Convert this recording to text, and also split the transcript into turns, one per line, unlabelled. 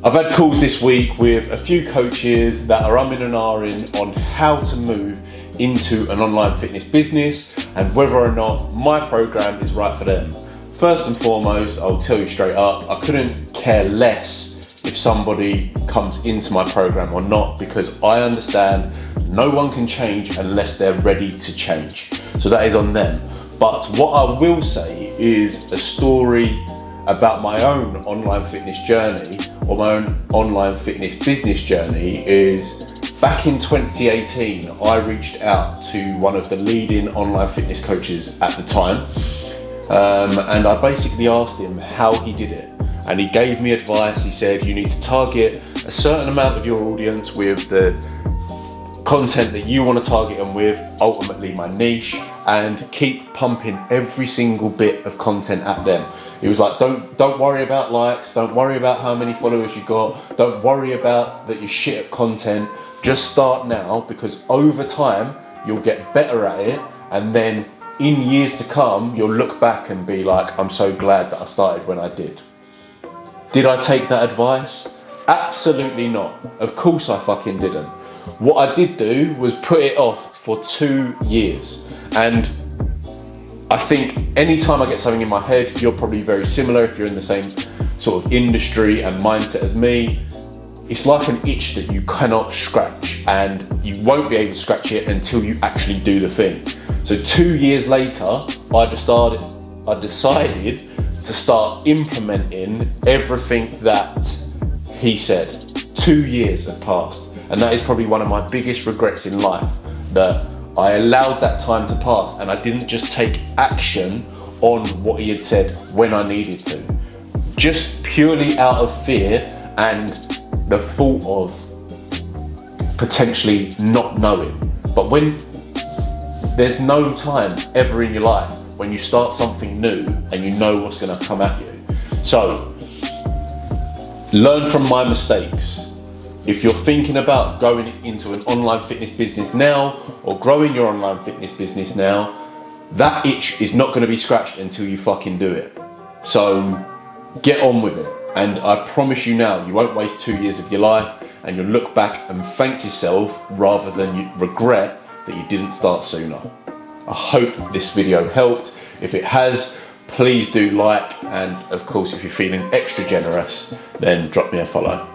I've had calls this week with a few coaches that are umming and ahhing on how to move into an online fitness business and whether or not my program is right for them. First and foremost, I'll tell you straight up, I couldn't care less if somebody comes into my program or not, because I understand no one can change unless they're ready to change. So that is on them. But what I will say is a story about my own online fitness journey, or my own online fitness business journey, is back in 2018, I reached out to one of the leading online fitness coaches at the time. And I basically asked him how he did it. And he gave me advice. He said, you need to target a certain amount of your audience with the content that you want to target them with, ultimately my niche, and keep pumping every single bit of content at them. He was like, don't worry about likes, don't worry about how many followers you got, don't worry about that you're shit at content, just start now, because over time you'll get better at it, and then in years to come you'll look back and be like, I'm so glad that I started when I did. Did I take that advice? Absolutely not. Of course I fucking didn't. What I did do was put it off for 2 years, and I think anytime I get something in my head, you're probably very similar if you're in the same sort of industry and mindset as me. It's like an itch that you cannot scratch, and you won't be able to scratch it until you actually do the thing. So 2 years later, I decided to start implementing everything that he said. 2 years had passed, and that is probably one of my biggest regrets in life, that I allowed that time to pass and I didn't just take action on what he had said when I needed to, just purely out of fear and the thought of potentially not knowing. But when there's no time ever in your life when you start something new and you know what's going to come at you. So learn from my mistakes. If you're thinking about going into an online fitness business now, or growing your online fitness business now, that itch is not going to be scratched until you fucking do it. So get on with it. And I promise you now, you won't waste 2 years of your life, and you'll look back and thank yourself rather than you regret that you didn't start sooner. I hope this video helped. If it has, please do like, and of course if you're feeling extra generous, then drop me a follow.